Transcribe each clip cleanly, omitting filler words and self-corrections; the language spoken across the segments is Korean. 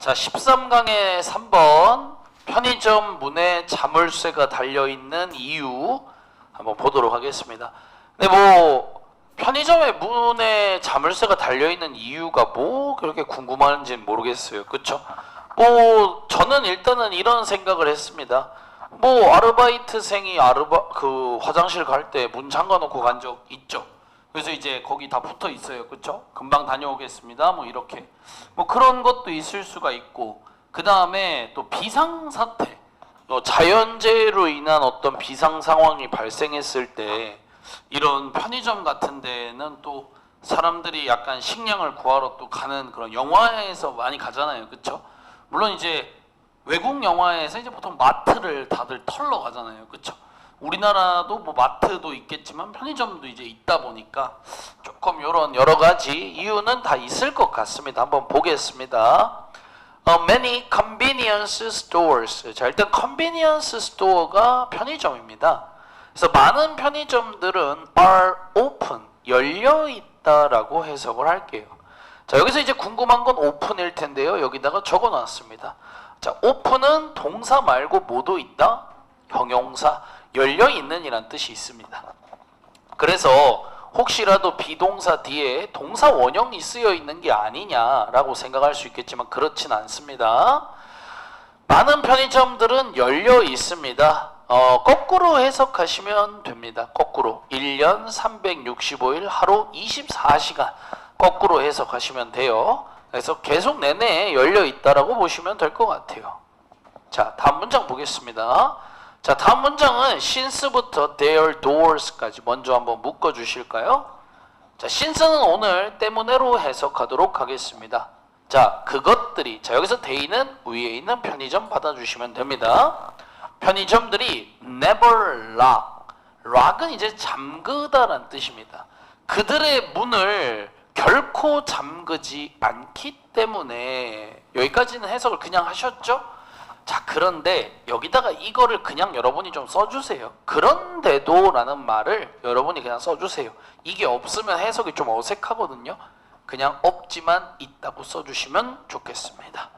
자, 13강의 3번 편의점 문에 자물쇠가 달려있는 이유 한번 보도록 하겠습니다. 근데 뭐 편의점의 문에 자물쇠가 달려있는 이유가 뭐 그렇게 궁금한지는 모르겠어요. 그쵸? 뭐 저는 일단은 이런 생각을 했습니다. 뭐 아르바이트생이 화장실 갈 때 문 잠가놓고 간 적 있죠? 그래서 이제 거기 다 붙어 있어요. 그쵸? 금방 다녀오겠습니다. 뭐 이렇게. 뭐 그런 것도 있을 수가 있고, 그 다음에 또 비상사태, 자연재해로 인한 어떤 비상 상황이 발생했을 때 이런 편의점 같은 데는 또 사람들이 약간 식량을 구하러 또 가는 그런 영화에서 많이 가잖아요. 그쵸? 물론 이제 외국 영화에서 이제 보통 마트를 다들 털러 가잖아요. 그쵸? 우리나라도 뭐 마트도 있겠지만 편의점도 이제 있다 보니까 조금 이런 여러 가지 이유는 다 있을 것 같습니다. 한번 보겠습니다. Many convenience stores. 자, 일단 convenience store가 편의점입니다. 그래서 많은 편의점들은 are open, 열려 있다라고 해석을 할게요. 자, 여기서 이제 궁금한 건 open일 텐데요. 여기다가 적어 놨습니다. 자, open은 동사 말고 뭐도 있다? 형용사. 열려 있는 이란 뜻이 있습니다. 그래서 혹시라도 비동사 뒤에 동사 원형이 쓰여 있는 게 아니냐라고 생각할 수 있겠지만 그렇진 않습니다. 많은 편의점들은 열려 있습니다. 거꾸로 해석하시면 됩니다. 거꾸로 1년 365일 하루 24시간 거꾸로 해석하시면 돼요. 그래서 계속 내내 열려 있다라고 보시면 될 것 같아요. 자, 다음 문장 보겠습니다. 자, 다음 문장은 since부터 their doors까지 먼저 한번 묶어 주실까요? 자, since는 오늘 때문에로 해석하도록 하겠습니다. 자, 그것들이, 자, 여기서 they는 위에 있는 편의점 받아주시면 됩니다. 편의점들이 never lock, lock은 이제 잠그다라는 뜻입니다. 그들의 문을 결코 잠그지 않기 때문에, 여기까지는 해석을 그냥 하셨죠? 자, 그런데 여기다가 이거를 그냥 여러분이 좀 써주세요. 그런데도 라는 말을 여러분이 그냥 써주세요. 이게 없으면 해석이 좀 어색하거든요. 그냥 없지만 있다고 써주시면 좋겠습니다.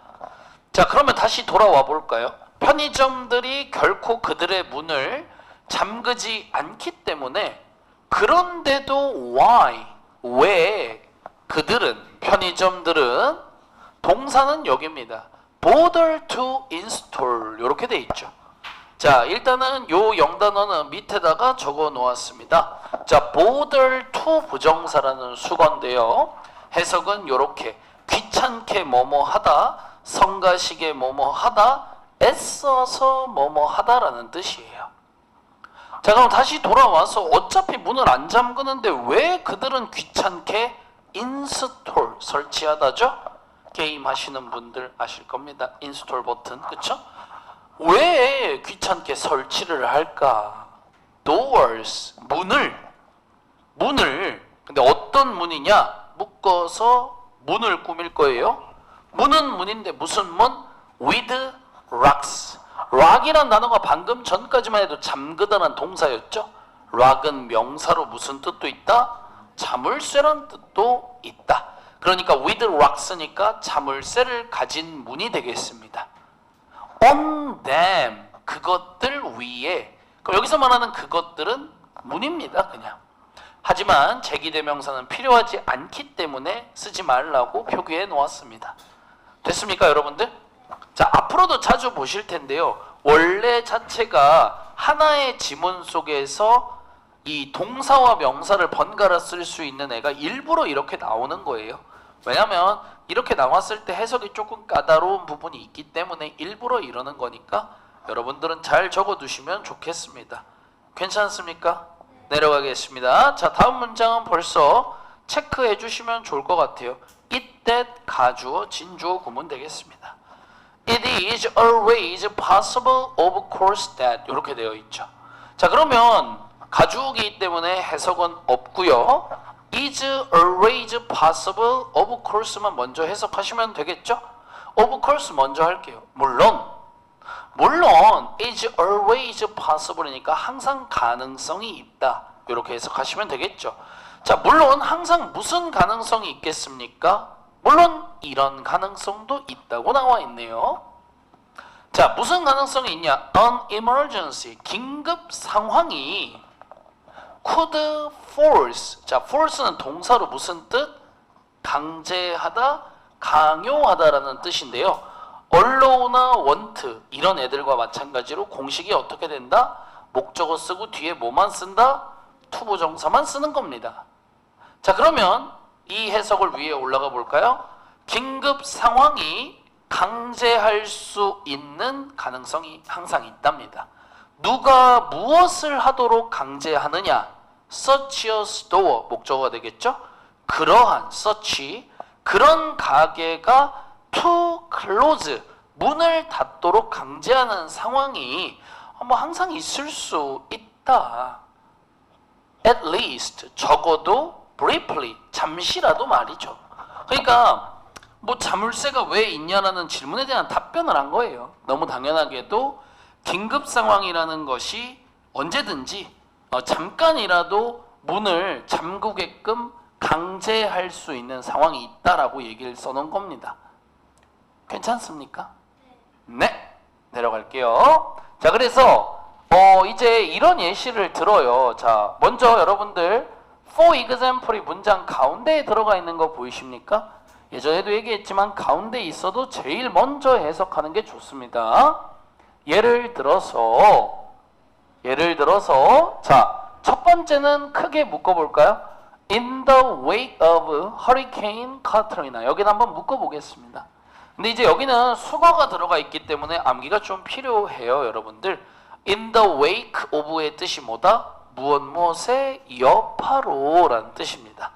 자, 그러면 다시 돌아와 볼까요? 편의점들이 결코 그들의 문을 잠그지 않기 때문에, 그런데도 why, 왜 그들은, 편의점들은, 동사는 여기입니다. bother to install 이렇게 돼 있죠. 자, 일단은 요 영단어는 밑에다가 적어 놓았습니다. 자, bother to 부정사라는 수건데요. 해석은 요렇게 귀찮게 뭐뭐 하다, 성가시게 뭐뭐 하다, 애써서 뭐뭐 하다라는 뜻이에요. 자, 그럼 다시 돌아와서 어차피 문을 안 잠그는데 왜 그들은 귀찮게 install 설치하다죠? 게임 하시는 분들 아실 겁니다. 인스톨 버튼, 그쵸? 왜 귀찮게 설치를 할까? doors, 문을, 근데 어떤 문이냐? 묶어서 문을 꾸밀 거예요. 문은 문인데 무슨 문? with locks. lock이란 단어가 방금 전까지만 해도 잠그다는 동사였죠? lock은 명사로 무슨 뜻도 있다? 자물쇠란 뜻도 있다. 그러니까 with locks니까 자물쇠를 가진 문이 되겠습니다. on them, 그것들 위에. 그럼 여기서 말하는 그것들은 문입니다, 그냥. 하지만 제기대명사는 필요하지 않기 때문에 쓰지 말라고 표기해 놓았습니다. 됐습니까, 여러분들? 자, 앞으로도 자주 보실 텐데요. 원래 자체가 하나의 지문 속에서 이 동사와 명사를 번갈아 쓸 수 있는 애가 일부러 이렇게 나오는 거예요. 왜냐면 이렇게 나왔을 때 해석이 조금 까다로운 부분이 있기 때문에 일부러 이러는 거니까 여러분들은 잘 적어두시면 좋겠습니다. 괜찮습니까? 내려가겠습니다. 자, 다음 문장은 벌써 체크해 주시면 좋을 것 같아요. it, that, 가주어, 진주어 구문 되겠습니다. It is always possible, of course that 이렇게 되어 있죠. 자, 그러면 가주어이기 때문에 해석은 없고요. is always possible, of course만 먼저 해석하시면 되겠죠? of course 먼저 할게요. 물론 is always possible이니까 항상 가능성이 있다. 이렇게 해석하시면 되겠죠. 자, 물론 항상 무슨 가능성이 있겠습니까? 물론 이런 가능성도 있다고 나와 있네요. 자, 무슨 가능성이 있냐? An emergency, 긴급 상황이 could force. 자, force는 동사로 무슨 뜻? 강제하다, 강요하다라는 뜻인데요. allow나 want 이런 애들과 마찬가지로 공식이 어떻게 된다? 목적어 쓰고 뒤에 뭐만 쓴다? 투부정사만 쓰는 겁니다. 자, 그러면 이 해석을 위에 올라가 볼까요? 긴급 상황이 강제할 수 있는 가능성이 항상 있답니다. 누가 무엇을 하도록 강제하느냐? such a store, 목적어가 되겠죠? 그러한 such, 그런 가게가 to close, 문을 닫도록 강제하는 상황이 뭐 항상 있을 수 있다. At least, 적어도 briefly, 잠시라도 말이죠. 그러니까 뭐 자물쇠가 왜 있냐라는 질문에 대한 답변을 한 거예요. 너무 당연하게도 긴급 상황이라는 것이 언제든지 잠깐이라도 문을 잠그게끔 강제할 수 있는 상황이 있다라고 얘기를 써놓은 겁니다. 괜찮습니까? 네, 내려갈게요. 자, 그래서 이제 이런 예시를 들어요. 자, 먼저 여러분들 for example이 문장 가운데에 들어가 있는 거 보이십니까? 예전에도 얘기했지만 가운데 있어도 제일 먼저 해석하는 게 좋습니다. 예를 들어서 자, 첫 번째는 크게 묶어볼까요? In the wake of Hurricane Katrina. 여기는 한번 묶어보겠습니다. 근데 이제 여기는 수거가 들어가 있기 때문에 암기가 좀 필요해요, 여러분들. In the wake of의 뜻이 뭐다? 무엇의 여파로라는 뜻입니다.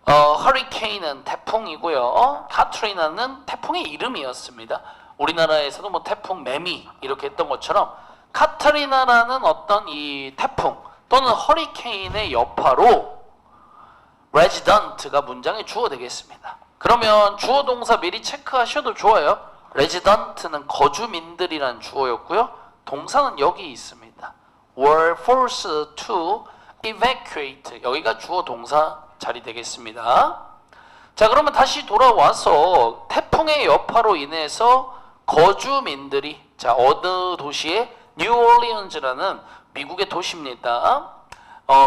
허리케인은 태풍이고요. 카트리나는 태풍의 이름이었습니다. 우리나라에서도 뭐 태풍 매미 이렇게 했던 것처럼 카트리나라는 어떤 이 태풍 또는 허리케인의 여파로 resident가 문장의 주어 되겠습니다. 그러면 주어 동사 미리 체크하셔도 좋아요. resident는 거주민들이란 주어였고요. 동사는 여기 있습니다. were forced to evacuate. 여기가 주어 동사 자리 되겠습니다. 자, 그러면 다시 돌아와서 태풍의 여파로 인해서 거주민들이, 자, 어느 도시에? 뉴올리언즈라는 미국의 도시입니다.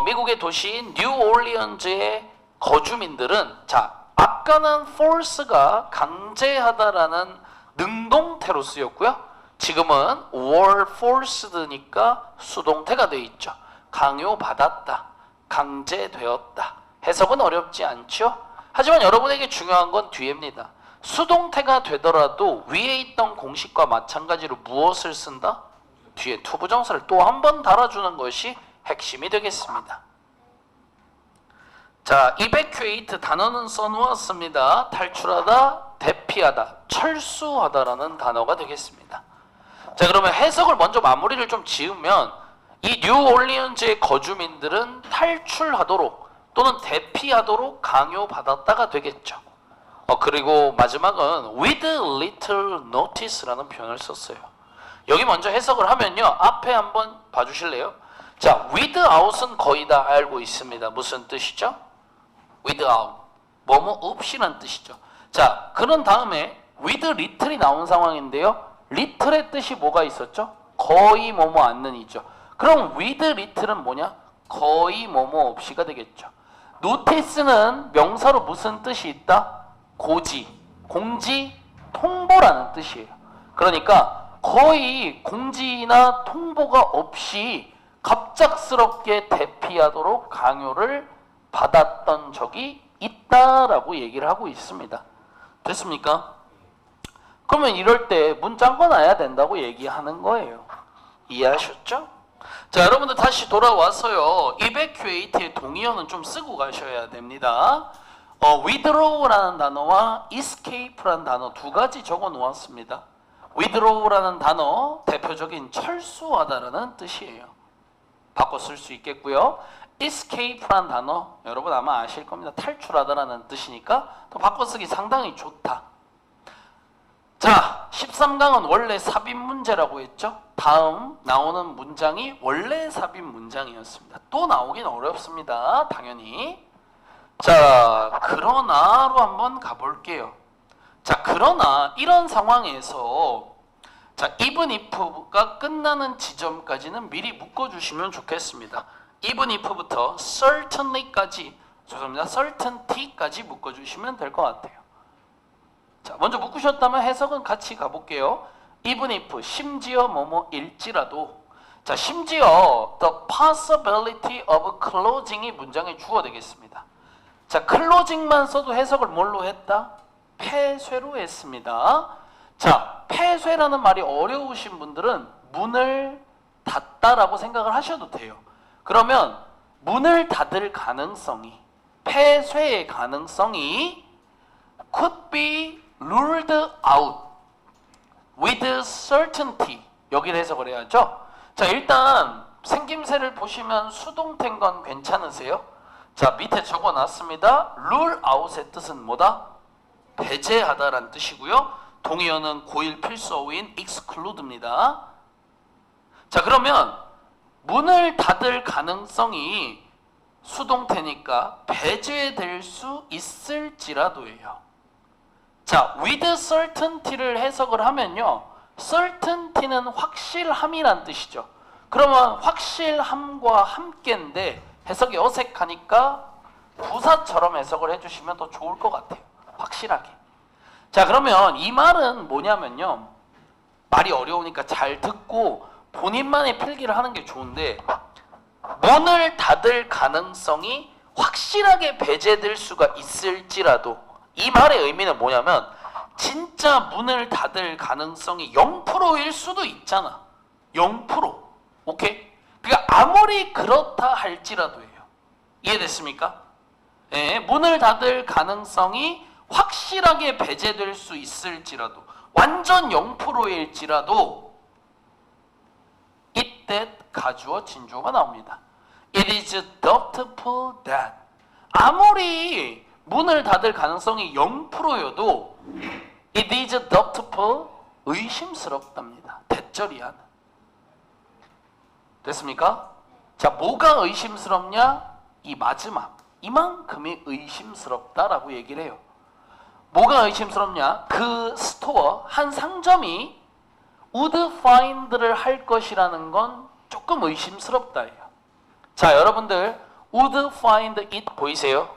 미국의 도시인 뉴올리언즈의 거주민들은, 자, 아까는 force가 강제하다라는 능동태로 쓰였고요. 지금은 were forced니까 수동태가 되어 있죠. 강요받았다, 강제되었다. 해석은 어렵지 않죠? 하지만 여러분에게 중요한 건 뒤에입니다. 수동태가 되더라도 위에 있던 공식과 마찬가지로 무엇을 쓴다? 뒤에 투부정사를 또 한 번 달아주는 것이 핵심이 되겠습니다. 자, evacuate 단어는 써놓았습니다. 탈출하다, 대피하다, 철수하다라는 단어가 되겠습니다. 자, 그러면 해석을 먼저 마무리를 좀 지으면 이 뉴올리언즈의 거주민들은 탈출하도록 또는 대피하도록 강요받았다가 되겠죠. 그리고 마지막은 with little notice라는 표현을 썼어요. 여기 먼저 해석을 하면요. 앞에 한번 봐주실래요? 자, without은 거의 다 알고 있습니다. 무슨 뜻이죠? without, 뭐뭐 없이란 뜻이죠. 자, 그런 다음에 with little이 나온 상황인데요. little의 뜻이 뭐가 있었죠? 거의 뭐뭐 않는이죠. 그럼 with little은 뭐냐? 거의 뭐뭐 없이가 되겠죠. notice는 명사로 무슨 뜻이 있다? 고지, 공지, 통보라는 뜻이에요. 그러니까 거의 공지나 통보가 없이 갑작스럽게 대피하도록 강요를 받았던 적이 있다라고 얘기를 하고 있습니다. 됐습니까? 그러면 이럴 때 문장 꺼놔야 된다고 얘기하는 거예요. 이해하셨죠? 자, 여러분들 다시 돌아와서요. evacuate의 동의어는 좀 쓰고 가셔야 됩니다. withdraw라는 단어와 escape라는 단어 두 가지 적어 놓았습니다. withdraw라는 단어 대표적인 철수하다라는 뜻이에요. 바꿔 쓸 수 있겠고요. escape라는 단어 여러분 아마 아실 겁니다. 탈출하다라는 뜻이니까 또 바꿔 쓰기 상당히 좋다. 자, 13강은 원래 삽입 문제라고 했죠. 다음 나오는 문장이 원래 삽입 문장이었습니다. 또 나오긴 어렵습니다. 당연히. 자, 그러나로 한번 가볼게요. 자, 그러나 이런 상황에서 자, even if가 끝나는 지점까지는 미리 묶어주시면 좋겠습니다. even if부터 certainly까지, 죄송합니다, certainty까지 묶어주시면 될 것 같아요. 자, 먼저 묶으셨다면 해석은 같이 가볼게요. even if, 심지어 뭐뭐일지라도. 자, 심지어 the possibility of closing이 문장의 주어 되겠습니다. 자, closing만 써도 해석을 뭘로 했다? 폐쇄로 했습니다. 자, 폐쇄라는 말이 어려우신 분들은 문을 닫다라고 생각을 하셔도 돼요. 그러면 문을 닫을 가능성이, 폐쇄의 가능성이 could be ruled out with certainty. 여기를 해석을 해야죠. 자, 일단 생김새를 보시면 수동태인 건 괜찮으세요? 자, 밑에 적어놨습니다. rule out의 뜻은 뭐다? 배제하다라는 뜻이고요. 동의어는 고일 필수어인 exclude입니다. 자, 그러면 문을 닫을 가능성이 수동태니까 배제될 수 있을지라도예요. 자, with certainty를 해석을 하면요, certainty는 확실함이란 뜻이죠. 그러면 확실함과 함께인데 해석이 어색하니까 부사처럼 해석을 해주시면 더 좋을 것 같아요. 확실하게. 자, 그러면 이 말은 뭐냐면요, 말이 어려우니까 잘 듣고 본인만의 필기를 하는 게 좋은데, 문을 닫을 가능성이 확실하게 배제될 수가 있을지라도, 이 말의 의미는 뭐냐면 진짜 문을 닫을 가능성이 0%일 수도 있잖아. 0%. 오케이? 그러니까 아무리 그렇다 할지라도예요. 이해됐습니까? 예, 문을 닫을 가능성이 확실하게 배제될 수 있을지라도, 완전 0%일지라도 이때 가주어 진주어가 나옵니다. It is doubtful that. 아무리 문을 닫을 가능성이 0%여도 it is doubtful, 의심스럽답니다. 대절이야. 됐습니까? 자, 뭐가 의심스럽냐? 이 마지막, 이만큼이 의심스럽다라고 얘기를 해요. 뭐가 의심스럽냐? 그 스토어, 한 상점이 would find를 할 것이라는 건 조금 의심스럽다예요. 자, 여러분들 would find it 보이세요?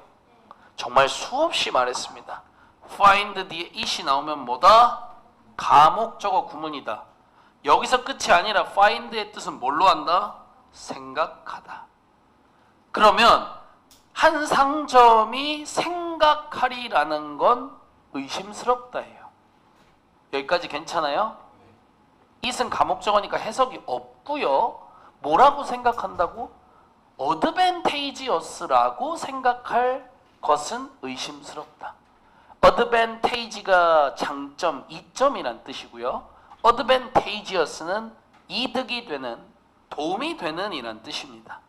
정말 수없이 말했습니다. find 뒤에 it이 나오면 뭐다? 가목적어 구문이다. 여기서 끝이 아니라 find의 뜻은 뭘로 한다? 생각하다. 그러면 한 상점이 생각하리라는 건 의심스럽다예요. 여기까지 괜찮아요? it은 가목적어니까 해석이 없고요. 뭐라고 생각한다고? advantageous라고 생각할 것은 의심스럽다. advantage가 장점, 이점이란 뜻이고요. advantageous는 이득이 되는, 도움이 되는 이란 뜻입니다.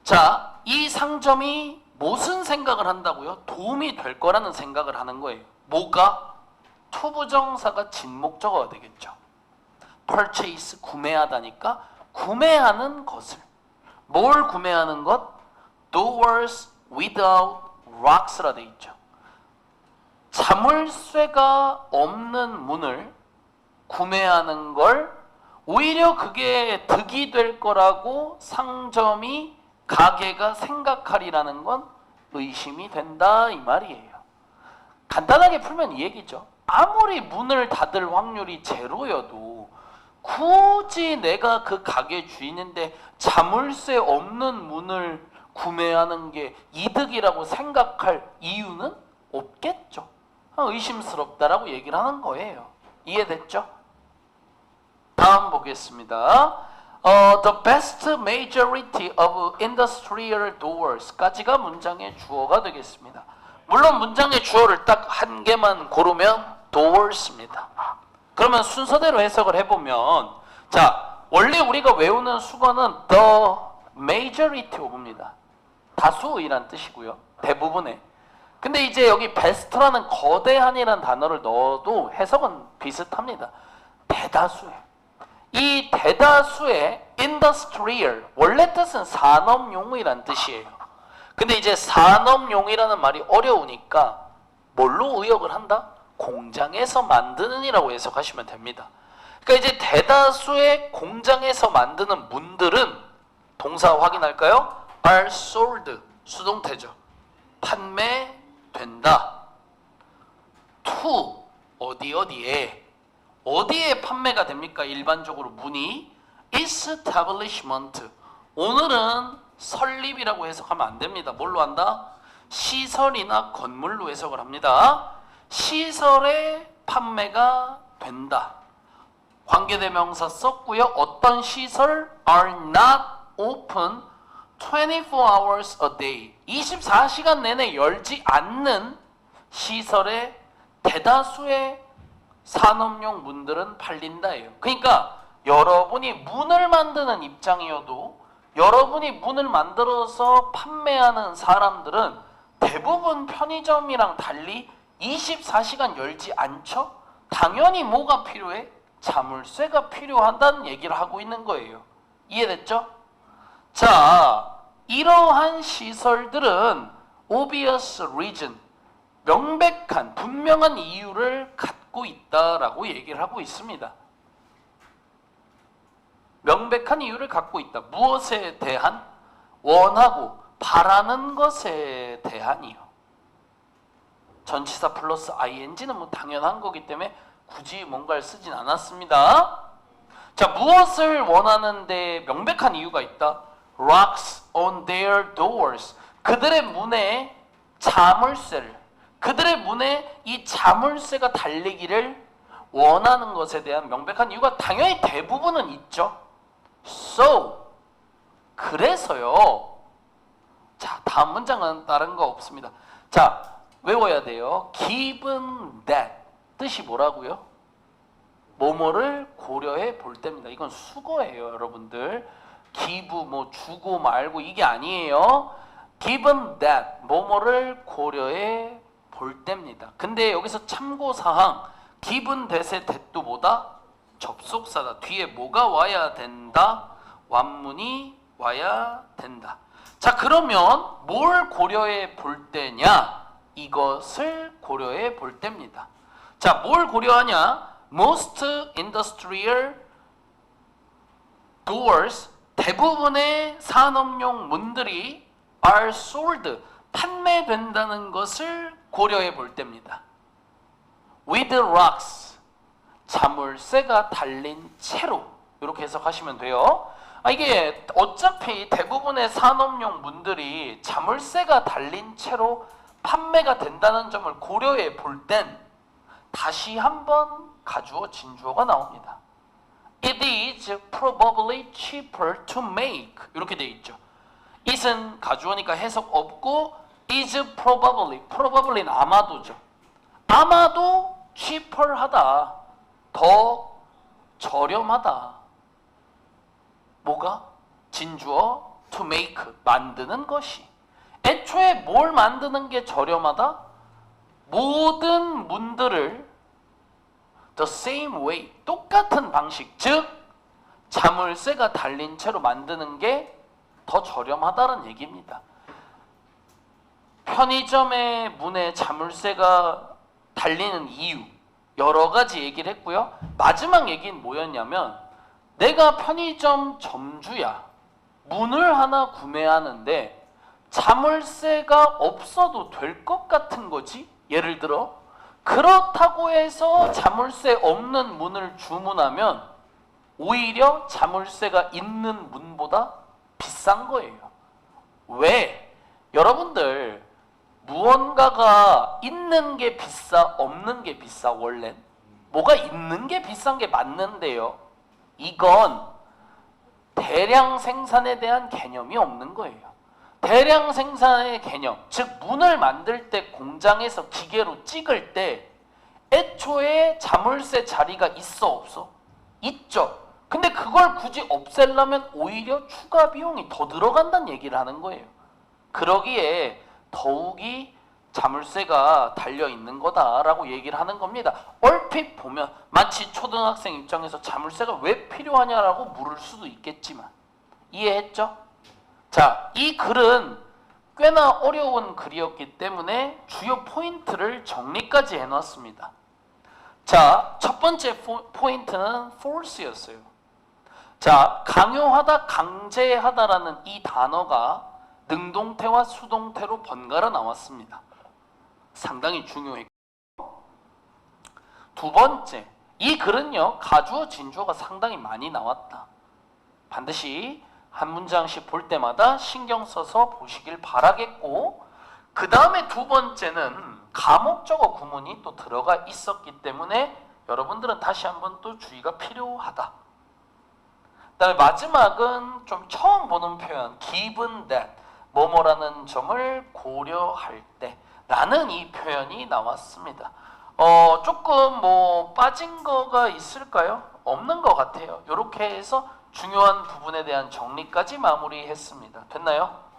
자, 이 상점이 무슨 생각을 한다고요? 도움이 될 거라는 생각을 하는 거예요. 뭐가? 투부정사가 진목적어가 되겠죠. purchase, 구매하다니까 구매하는 것을. 뭘 구매하는 것? doors without locks라 돼 있죠. 자물쇠가 없는 문을 구매하는 걸 오히려 그게 득이 될 거라고 상점이, 가게가 생각하리라는 건 의심이 된다 이 말이에요. 간단하게 풀면 이 얘기죠. 아무리 문을 닫을 확률이 제로여도 굳이 내가 그 가게 주인인데 자물쇠 없는 문을 구매하는 게 이득이라고 생각할 이유는 없겠죠. 의심스럽다라고 얘기를 하는 거예요. 이해됐죠? 다음 보겠습니다. The vast majority of industrial doors까지가 문장의 주어가 되겠습니다. 물론 문장의 주어를 딱 한 개만 고르면 doors입니다. 그러면 순서대로 해석을 해보면, 자, 원래 우리가 외우는 수거는 the majority of입니다. 다수이란 뜻이고요. 대부분의. 근데 이제 여기 best라는 거대한이라는 단어를 넣어도 해석은 비슷합니다. 대다수의. 이 대다수의 industrial, 원래 뜻은 산업용이란 뜻이에요. 근데 이제 산업용이라는 말이 어려우니까 뭘로 의역을 한다? 공장에서 만드는이라고 해석하시면 됩니다. 그러니까 이제 대다수의 공장에서 만드는 문들은 동사 확인할까요? are sold, 수동태죠. 판매된다. to, 어디에 판매가 됩니까? 일반적으로 문이 establishment. 오늘은 설립이라고 해석하면 안 됩니다. 뭘로 한다? 시설이나 건물로 해석을 합니다. 시설에 판매가 된다. 관계대명사 썼고요. 어떤 시설? are not open 24 hours a day. 24시간 내내 열지 않는 시설에 대다수의 산업용 문들은 팔린다예요. 그러니까 여러분이 문을 만드는 입장이어도 여러분이 문을 만들어서 판매하는 사람들은 대부분 편의점이랑 달리 24시간 열지 않죠? 당연히 뭐가 필요해? 자물쇠가 필요하다는 얘기를 하고 있는 거예요. 이해됐죠? 자, 이러한 시설들은 obvious reason, 명백한, 분명한 이유를 갖고 있다라고 얘기를 하고 있습니다. 명백한 이유를 갖고 있다. 무엇에 대한? 원하고 바라는 것에 대한이요. 전치사 플러스 ing는 뭐 당연한 거기 때문에 굳이 뭔가를 쓰진 않았습니다. 자, 무엇을 원하는데 명백한 이유가 있다? Locks on their doors. 그들의 문에 자물쇠를, 그들의 문에 이 자물쇠가 달리기를 원하는 것에 대한 명백한 이유가 당연히 대부분은 있죠. So, 그래서요. 자, 다음 문장은 다른 거 없습니다. 자, 외워야 돼요. Given that. 뜻이 뭐라고요? 뭐뭐를 고려해 볼 때입니다. 이건 수거예요, 여러분들. give, 뭐 주고 말고 이게 아니에요. Given that. 뭐뭐를 고려해 볼 때입니다. 근데 여기서 참고사항. given that의 that도 뭐다? 접속사다. 뒤에 뭐가 와야 된다? 완문이 와야 된다. 자, 그러면 뭘 고려해 볼 때냐? 이것을 고려해 볼 때입니다. 자, 뭘 고려하냐? Most industrial doors, 대부분의 산업용 문들이 are sold, 판매된다는 것을 고려해 볼 때입니다. With locks, 자물쇠가 달린 채로, 이렇게 해석하시면 돼요. 이게 어차피 대부분의 산업용 문들이 자물쇠가 달린 채로 판매가 된다는 점을 고려해 볼 땐 다시 한번 가주어 진주어가 나옵니다. It is probably cheaper to make. 이렇게 돼 있죠. it은 가주어니까 해석 없고 is probably는 아마도죠. 아마도 cheaper하다. 더 저렴하다. 뭐가? 진주어 to make, 만드는 것이. 애초에 뭘 만드는 게 저렴하다? 모든 문들을 the same way, 똑같은 방식, 즉 자물쇠가 달린 채로 만드는 게 더 저렴하다는 얘기입니다. 편의점의 문에 자물쇠가 달리는 이유 여러 가지 얘기를 했고요. 마지막 얘기는 뭐였냐면 내가 편의점 점주야. 문을 하나 구매하는데 자물쇠가 없어도 될 것 같은 거지. 예를 들어 그렇다고 해서 자물쇠 없는 문을 주문하면 오히려 자물쇠가 있는 문보다 비싼 거예요. 왜? 여러분들 무언가가 있는 게 비싸, 없는 게 비싸? 원래 뭐가 있는 게 비싼 게 맞는데요. 이건 대량 생산에 대한 개념이 없는 거예요. 대량 생산의 개념, 즉 문을 만들 때 공장에서 기계로 찍을 때 애초에 자물쇠 자리가 있어 없어? 있죠. 근데 그걸 굳이 없애려면 오히려 추가 비용이 더 들어간다는 얘기를 하는 거예요. 그러기에 더욱이 자물쇠가 달려있는 거다라고 얘기를 하는 겁니다. 얼핏 보면 마치 초등학생 입장에서 자물쇠가 왜 필요하냐라고 물을 수도 있겠지만 이해했죠? 자, 이 글은 꽤나 어려운 글이었기 때문에 주요 포인트를 정리까지 해놨습니다. 자, 첫 번째 포인트는 force였어요. 자, 강요하다, 강제하다라는 이 단어가 능동태와 수동태로 번갈아 나왔습니다. 상당히 중요했고, 두 번째, 이 글은요 가주어 진주어가 상당히 많이 나왔다. 반드시 한 문장씩 볼 때마다 신경 써서 보시길 바라겠고, 그 다음에 두 번째는 가목적어 구문이 또 들어가 있었기 때문에 여러분들은 다시 한번 또 주의가 필요하다. 그 다음에 마지막은 좀 처음 보는 표현, given that, 뭐뭐라는 점을 고려할 때 라는 이 표현이 나왔습니다. 조금 뭐 빠진 거가 있을까요? 없는 것 같아요. 이렇게 해서 중요한 부분에 대한 정리까지 마무리했습니다. 됐나요?